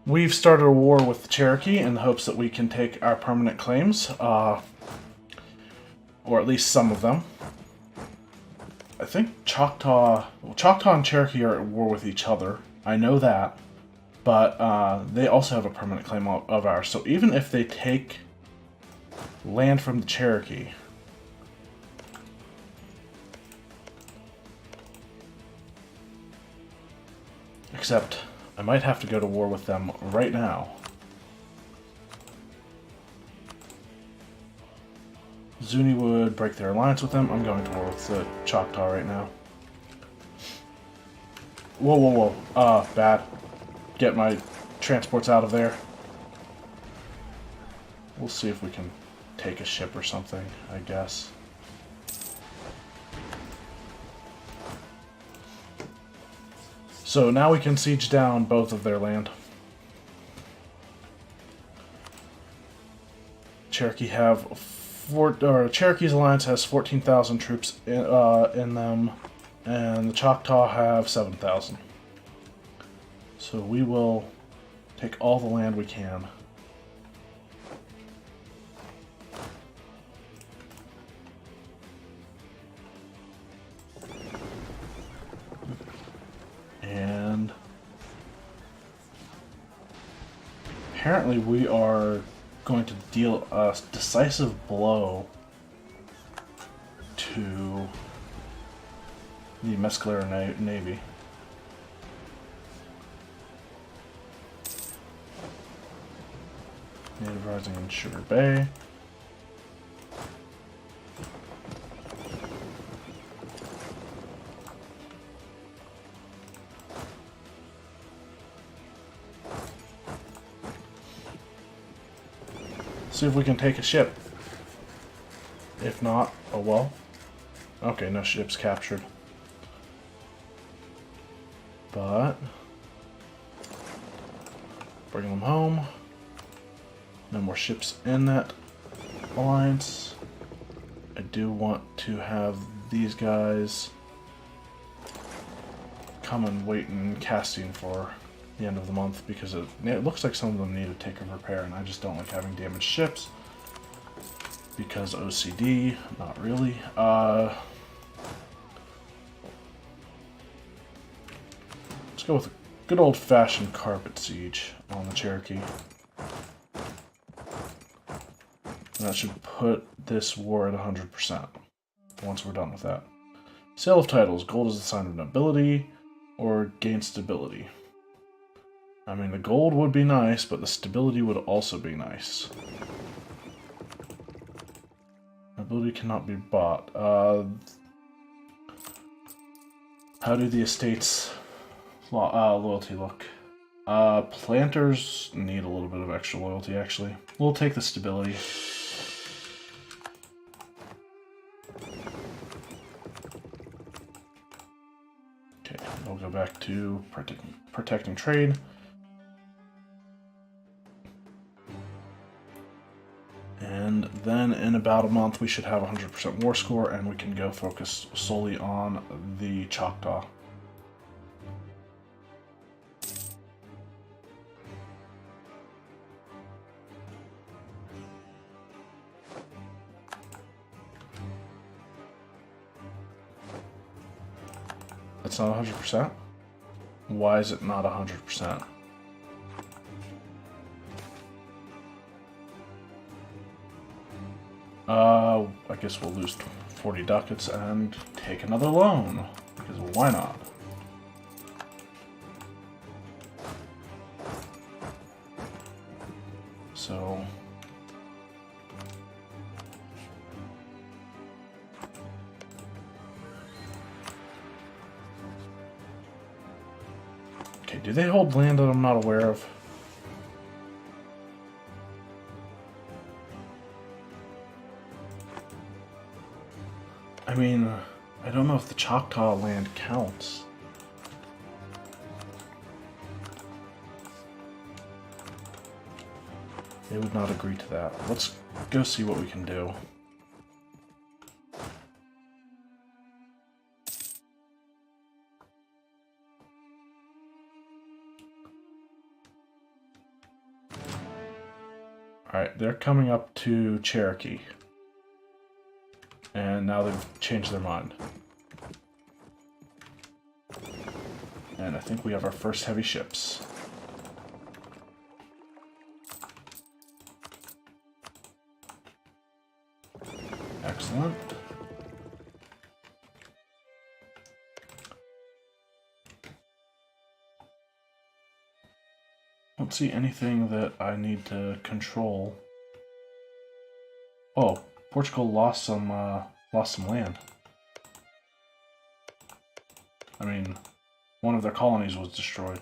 We've started a war with the Cherokee in the hopes that we can take our permanent claims, or at least some of them. I think Choctaw and Cherokee are at war with each other. I know that. But they also have a permanent claim of ours. So even if they take land from the Cherokee, except I might have to go to war with them right now. Zuni would break their alliance with them. I'm going to war with the Choctaw right now. Whoa, whoa, whoa. Bad. Get my transports out of there. We'll see if we can take a ship or something, I guess. So now we can siege down both of their land. Cherokee Cherokee's alliance has 14,000 troops in them, and the Choctaw have 7,000. So we will take all the land we can. And apparently we are going to deal a decisive blow to the Mescalero Navy. Native Rising in Sugar Bay. See if we can take a ship. If not, oh well. Okay, no ships captured. But bring them home. No more ships in that alliance. I do want to have these guys come and wait in Castine for the end of the month because it looks like some of them need a take of repair, and I just don't like having damaged ships because OCD. Not really. Let's go with a good old-fashioned carpet siege on the Cherokee. And that should put this war at 100% once we're done with that. Sale of titles. Gold is a sign of nobility or gain stability. I mean, the gold would be nice, but the stability would also be nice. Nobility cannot be bought. How do the estates loyalty look? Planters need a little bit of extra loyalty, actually. We'll take the stability. Okay, we'll go back to protecting trade. And then in about a month we should have 100% war score and we can go focus solely on the Choctaw. It's not 100%? Why is it not 100%? I guess we'll lose 40 ducats and take another loan, because why not? So... okay, do they hold land that I'm not aware of? I mean, I don't know if the Choctaw land counts. They would not agree to that. Let's go see what we can do. Alright, they're coming up to Cherokee. And now they've changed their mind. And I think we have our first heavy ships. Excellent. Don't see anything that I need to control. Oh, Portugal lost some land. I mean, one of their colonies was destroyed.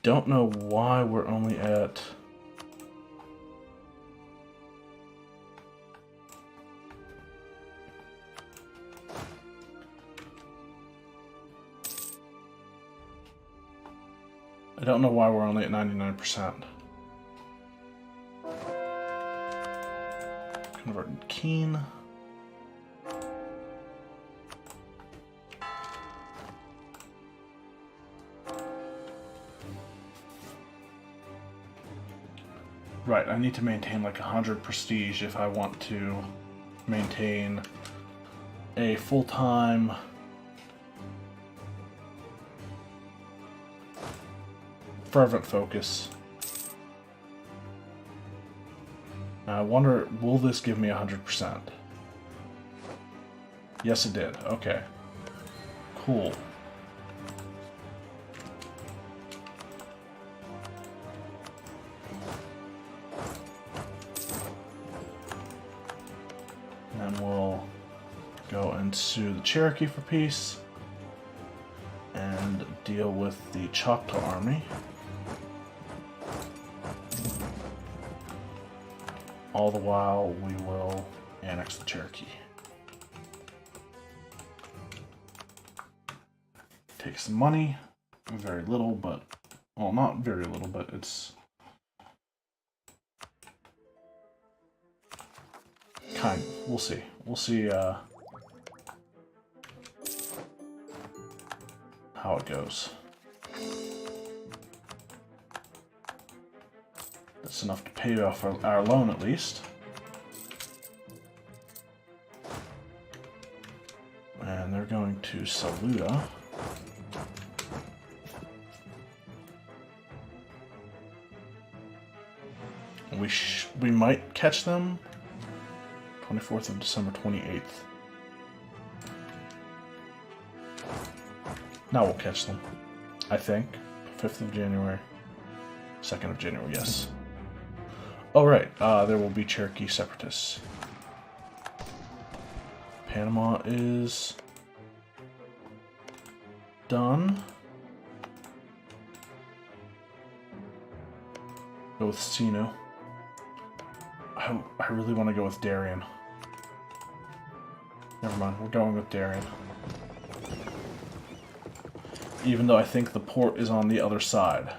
Don't know why we're only at... I don't know why we're only at 99%. Converted Keen. Right, I need to maintain like 100 prestige if I want to maintain a full-time fervent focus. I wonder, will this give me 100%? Yes, it did. Okay. Cool. And then we'll go and sue the Cherokee for peace and deal with the Choctaw army. All the while, we will annex the Cherokee. Take some money. Very little, but... Well, not very little, but it's... kind of. We'll see. We'll see, how it goes. That's enough to pay off our loan, at least. And they're going to Saluda. We might catch them 24th of December, 28th. Now we'll catch them. I think. 5th of January. 2nd of January, yes. Oh, right. There will be Cherokee separatists. Panama is done. Go with Sino. I really want to go with Darien. Never mind, we're going with Darien. Even though I think the port is on the other side.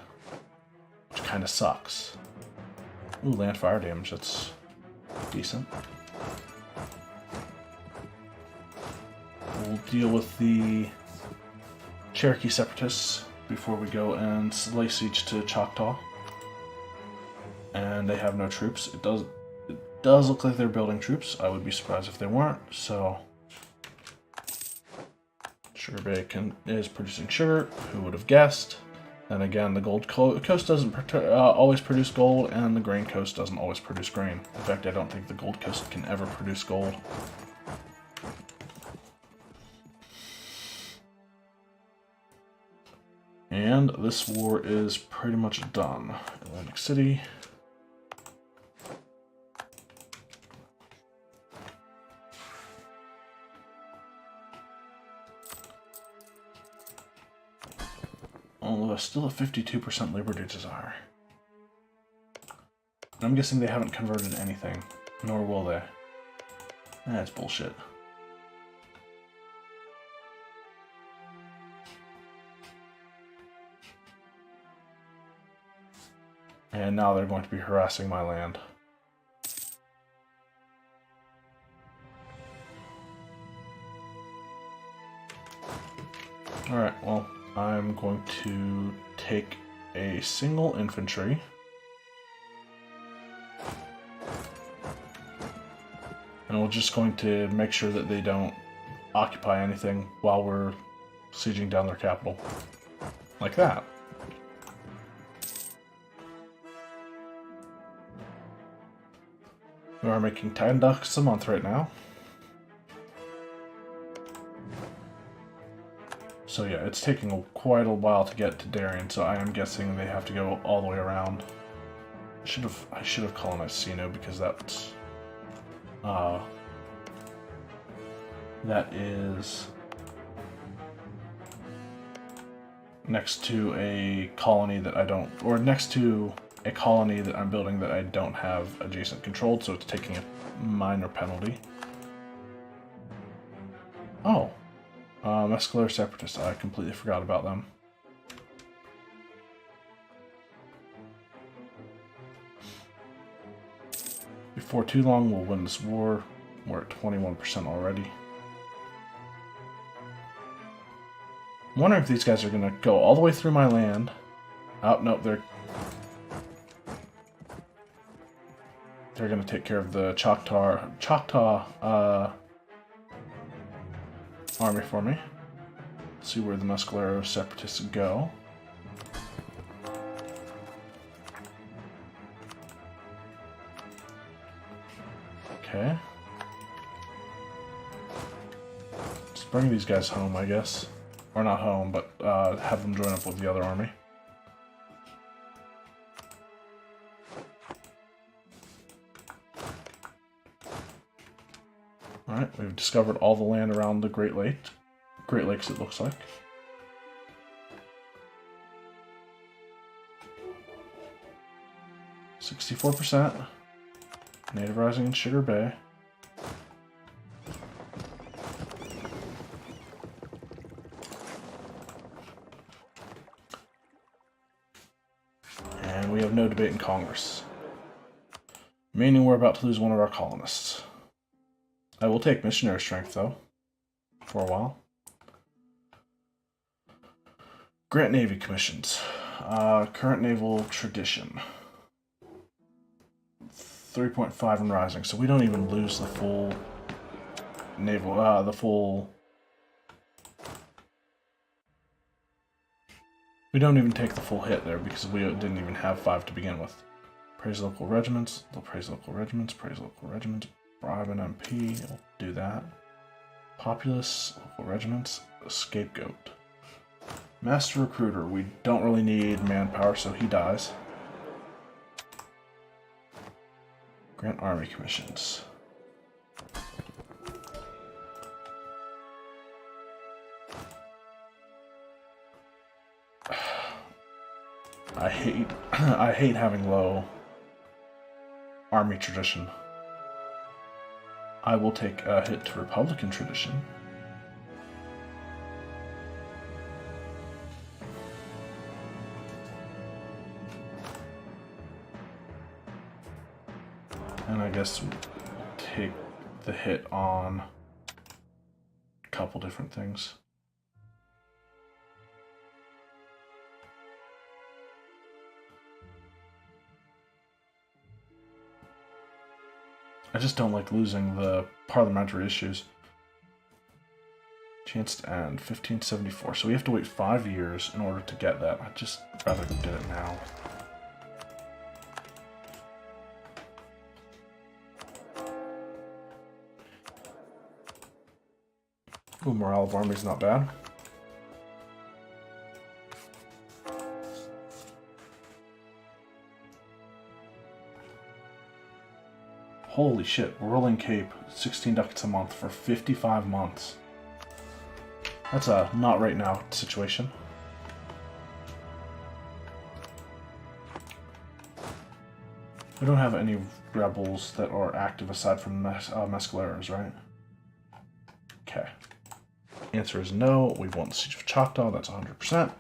Which kind of sucks. Ooh, land fire damage, that's decent. We'll deal with the Cherokee separatists before we go and lay siege to Choctaw. And they have no troops. It does look like they're building troops. I would be surprised if they weren't, so... Sugar Bay is producing sugar. Who would have guessed? And again, the Gold Coast doesn't always produce gold, and the Grain Coast doesn't always produce grain. In fact, I don't think the Gold Coast can ever produce gold. And this war is pretty much done. Atlantic City. Although still a 52% Liberty Desire. And I'm guessing they haven't converted anything, nor will they. That's bullshit. And now they're going to be harassing my land. Alright, well, I'm going to take a single infantry. And we're just going to make sure that they don't occupy anything while we're sieging down their capital. Like that. We are making 10 ducks a month right now. So yeah, it's taking quite a while to get to Darien, so I am guessing they have to go all the way around. I should have colonized Sino because that's that is next to a colony that I don't, or next to a colony that I'm building that I don't have adjacent controlled, so it's taking a minor penalty. Oh. Mescaler Separatists, I completely forgot about them. Before too long, we'll win this war. We're at 21% already. I'm wondering if these guys are going to go all the way through my land. Oh, no, they're going to take care of the Choctaw army for me. Let's see where the Mescalero Separatists go. Okay. Let's bring these guys home, I guess. Or not home, but have them join up with the other army. Alright, we've discovered all the land around the Great Lakes, it looks like. %64%. Native Rising in Sugar Bay. And we have no debate in Congress. Meaning we're about to lose one of our colonists. I will take missionary strength, though, for a while. Grant Navy commissions. Current naval tradition. 3.5 and rising, so we don't even lose the full naval, we don't even take the full hit there because we didn't even have 5 to begin with. Praise local regiments, they'll praise local regiments, bribe an MP, we'll do that. Populace, local regiments, scapegoat. Master recruiter, we don't really need manpower, so he dies. Grant army commissions. I hate having low army tradition. I will take a hit to Republican tradition. And I guess we'll take the hit on a couple different things. I just don't like losing the parliamentary issues. Chance to end, 1574. So we have to wait 5 years in order to get that. I'd just rather get it now. Ooh, morale of army's not bad. Holy shit, Rolling Cape, 16 ducats a month for 55 months. That's a not right now situation. We don't have any rebels that are active aside from Mescaleros, right? Okay. Answer is no. We've won the Siege of Choctaw, that's 100%.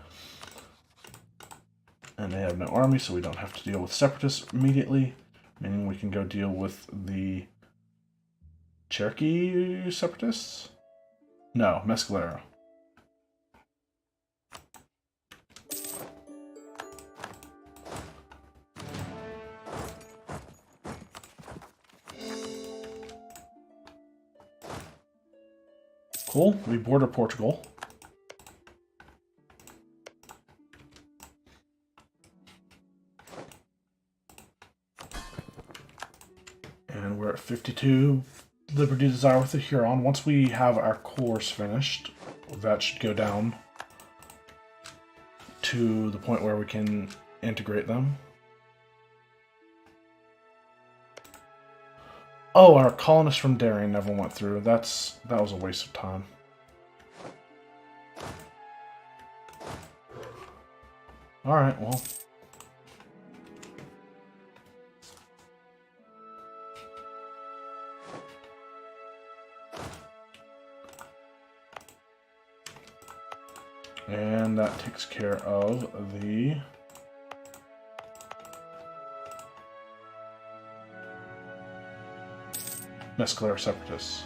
And they have no army, so we don't have to deal with separatists immediately. Meaning we can go deal with the Cherokee separatists? No, Mescalero. Cool. We border Portugal. And we're at 52 Liberty Desire with the Huron. Once we have our cores finished, that should go down to the point where we can integrate them. Oh, our colonist from Darien never went through. That was a waste of time. Alright, well. And that takes care of the Mescalero Separatists.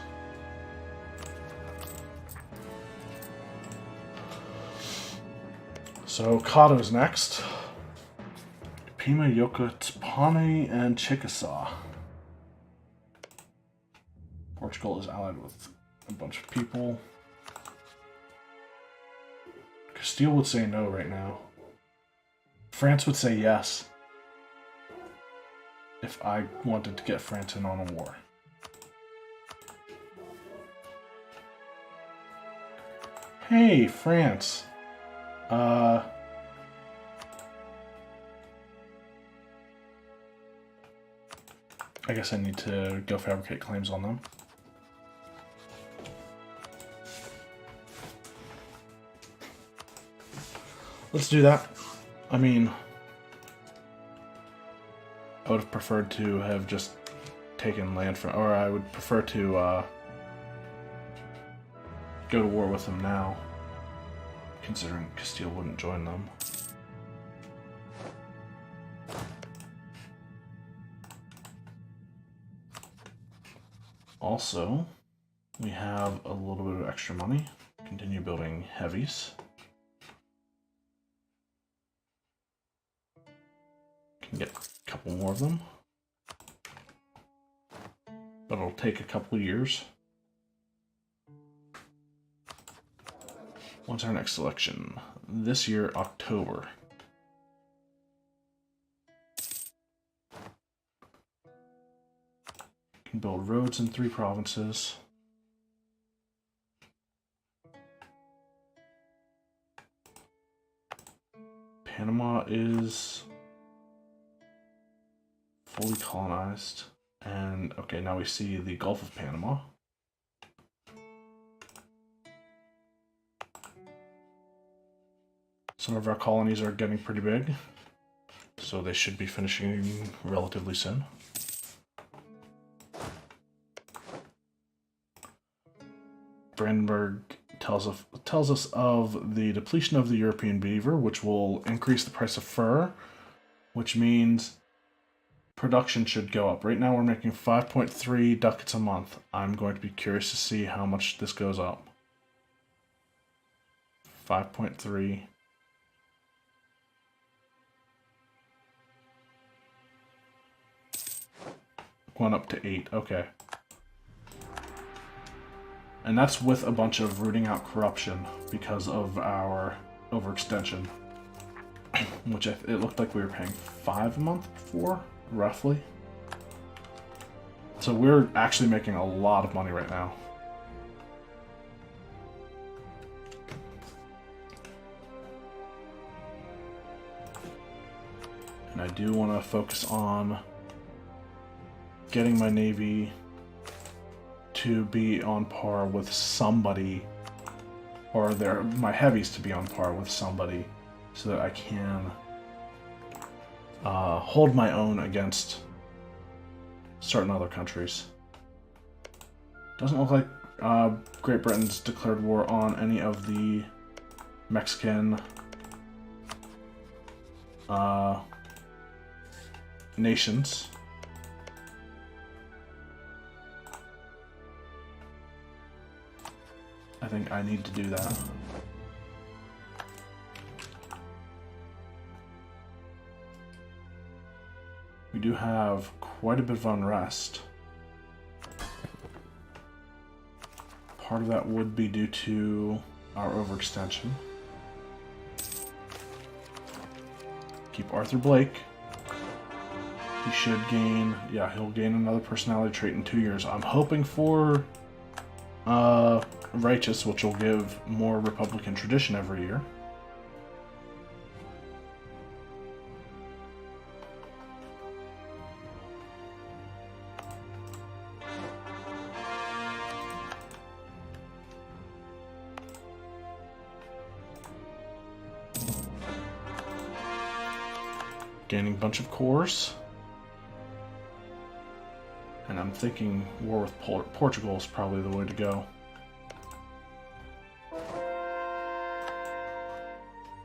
So Kato's next. Pima, Yucatán, and Chickasaw. Portugal is allied with a bunch of people. Castile would say no right now. France would say yes. If I wanted to get France in on a war. Hey, France. I guess I need to go fabricate claims on them. Let's do that. I mean, I would have preferred to have just taken land from, or I would prefer to go to war with them now, considering Castile wouldn't join them. Also, we have a little bit of extra money. Continue building heavies. Can get a couple more of them. But it'll take a couple of years. When's our next election? This year, October. Can build roads in 3 provinces. Panama is fully colonized. And okay, now we see the Gulf of Panama. Some of our colonies are getting pretty big, so they should be finishing relatively soon. Brandenburg tells us of the depletion of the European beaver, which will increase the price of fur, which means production should go up. Right now we're making 5.3 ducats a month. I'm going to be curious to see how much this goes up. 5.3. Going up to 8. Okay. And that's with a bunch of rooting out corruption because of our overextension. Which it looked like we were paying 5 a month before, roughly. So we're actually making a lot of money right now. And I do want to focus on getting my navy to be on par with somebody, or my heavies to be on par with somebody, so that I can hold my own against certain other countries. Doesn't look like Great Britain's declared war on any of the Mexican nations. I think I need to do that. We do have quite a bit of unrest. Part of that would be due to our overextension. Keep Arthur Blake. He should gain... Yeah, he'll gain another personality trait in 2 years. I'm hoping for Righteous, which will give more Republican tradition every year. Gaining a bunch of cores. And I'm thinking war with Portugal is probably the way to go.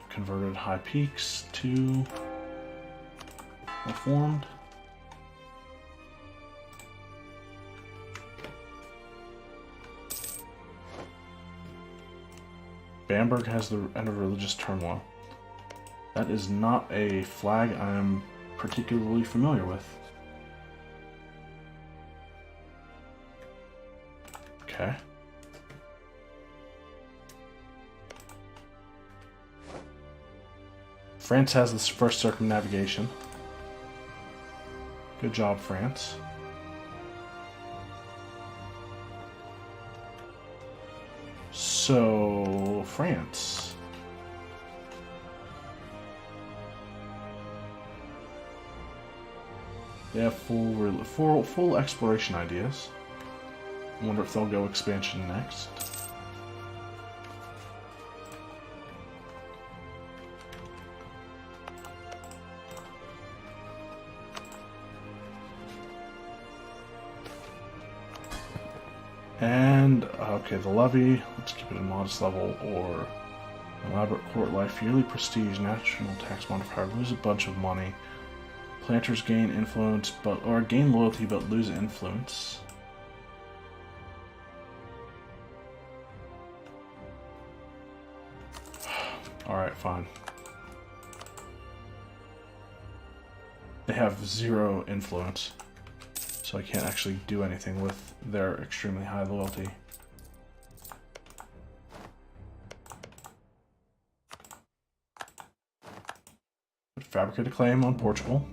Converted High Peaks to reformed. Bamberg has the end of religious turmoil. That is not a flag I'm particularly familiar with. Okay. France has this first circumnavigation. Good job, France. So, France. They have full exploration ideas. I wonder if they'll go expansion next. And, okay, the levy, let's keep it a modest level, or elaborate court life, yearly prestige, national tax modifier, lose a bunch of money. Planters gain influence, or gain loyalty but lose influence. Alright, fine. They have 0 influence, so I can't actually do anything with their extremely high loyalty. Fabricate a claim on Portugal.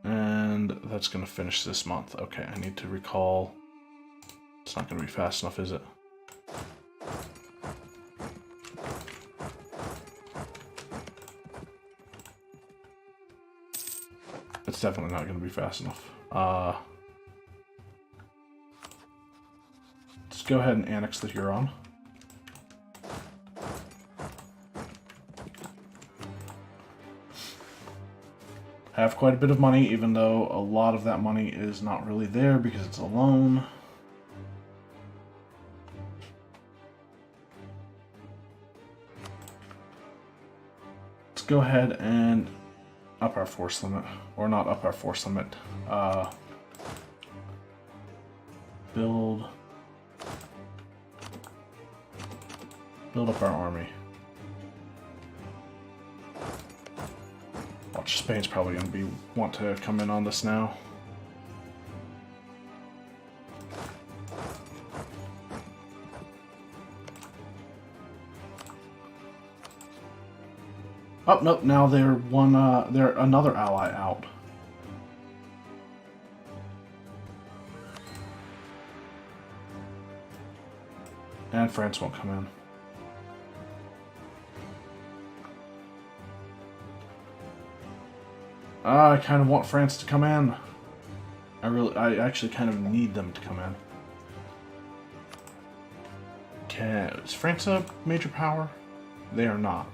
And that's going to finish this month. Okay, I need to recall. It's not going to be fast enough, is it? It's definitely not going to be fast enough. Let's go ahead and annex the Huron. I have quite a bit of money, even though a lot of that money is not really there because it's a loan. Let's go ahead and up our force limit, or not up our force limit. Build up our army. Watch, Spain's probably going to want to come in on this now. Oh, nope, now they're another ally out. And France won't come in. I kind of want France to come in. I actually kind of need them to come in. Is France a major power? They are not.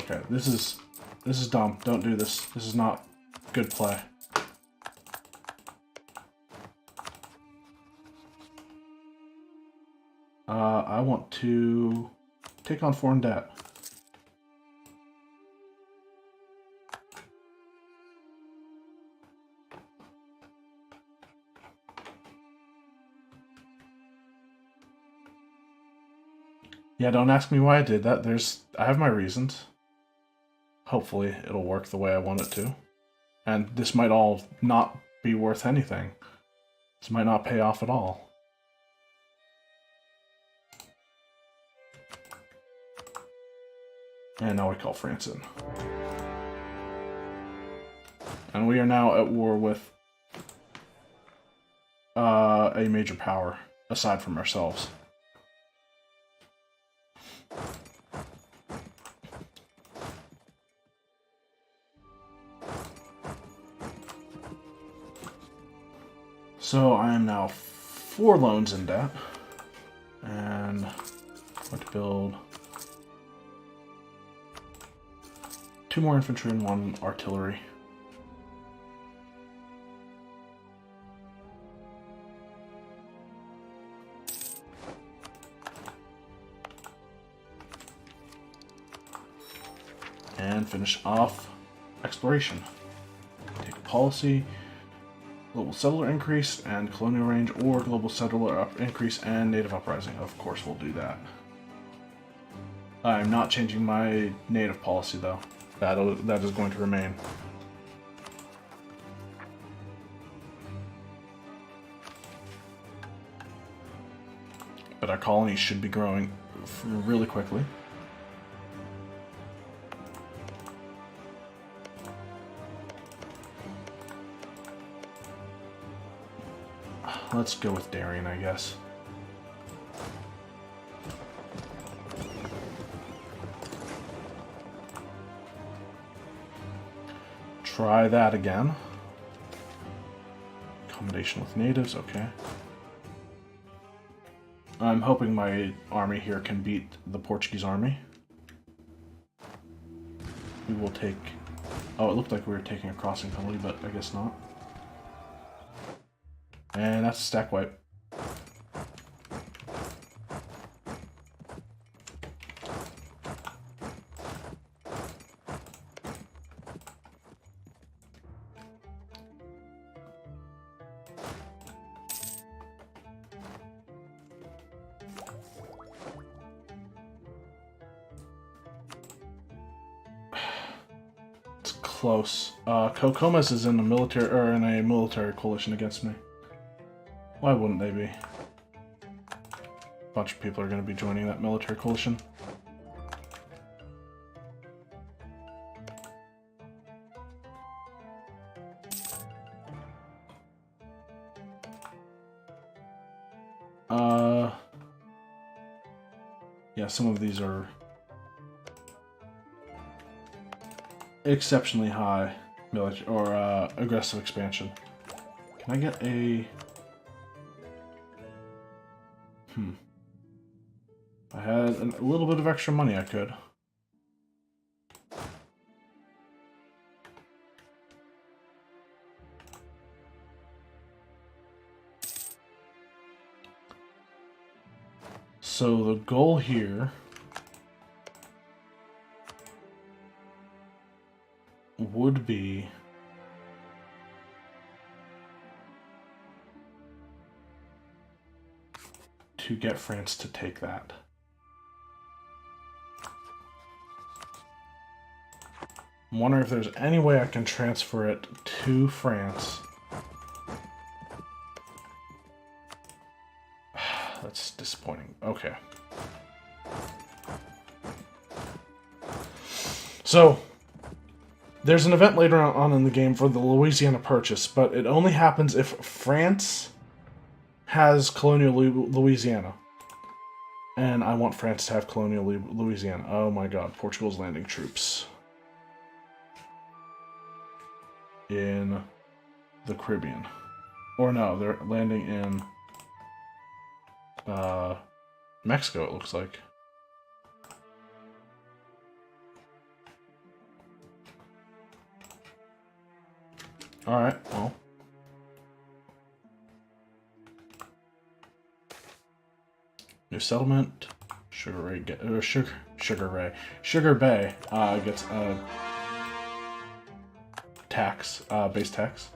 Okay, this is dumb. Don't do this. This is not good play. I want to take on foreign debt. Yeah, don't ask me why I did that. I have my reasons. Hopefully, it'll work the way I want it to. And this might all not be worth anything. This might not pay off at all. And now we call France in. And we are now at war with a major power, aside from ourselves. So I am now 4 loans in debt. And I'm going to build 2 more infantry and 1 artillery. And finish off exploration. Take policy, global settler increase, and colonial range, or global settler increase and native uprising. Of course we'll do that. I'm not changing my native policy though. That is going to remain. But our colonies should be growing really quickly. Let's go with Darien, I guess. Try that again. Accommodation with natives, okay. I'm hoping my army here can beat the Portuguese army. We will take... Oh, it looked like we were taking a crossing penalty, but I guess not. And that's a stack wipe. It's close. Kokomas is in a military coalition against me. Why wouldn't they be? A bunch of people are going to be joining that military coalition. Yeah, some of these are exceptionally high military or aggressive expansion. Can I get a... I had a little bit of extra money I could. So the goal here would be to get France to take that. I'm wondering if there's any way I can transfer it to France. That's disappointing. Okay. So, there's an event later on in the game for the Louisiana Purchase, but it only happens if France has colonial Louisiana. And I want France to have colonial Louisiana. Oh my god, Portugal's landing troops in the Caribbean. Or no, they're landing in Mexico, it looks like. Alright, well. New settlement. Sugar Bay gets a tax, base tax.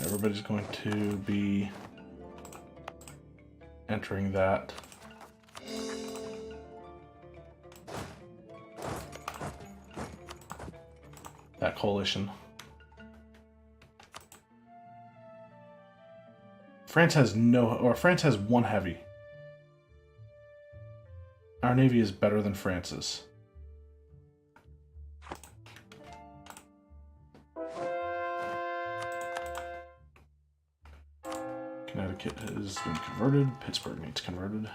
And everybody's going to be entering that. That coalition. France has France has one heavy. Our navy is better than France's. Connecticut has been converted. Pittsburgh needs converted.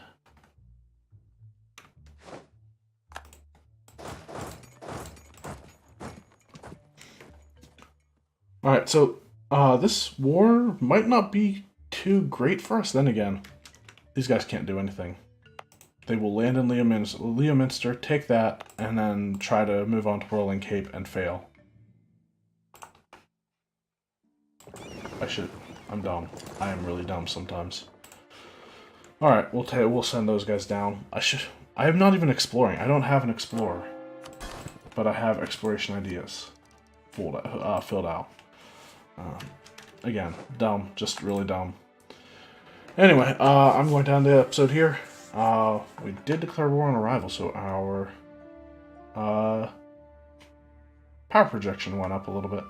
Alright, so this war might not be too great for us. Then again, these guys can't do anything. They will land in Leominster, take that, and then try to move on to Whirling Cape and fail. I'm dumb. I am really dumb sometimes. Alright, we'll send those guys down. I am not even exploring. I don't have an explorer. But I have exploration ideas filled out. Again, dumb. Just really dumb. Anyway, I'm going to end the episode here. We did declare war on arrival, so our power projection went up a little bit.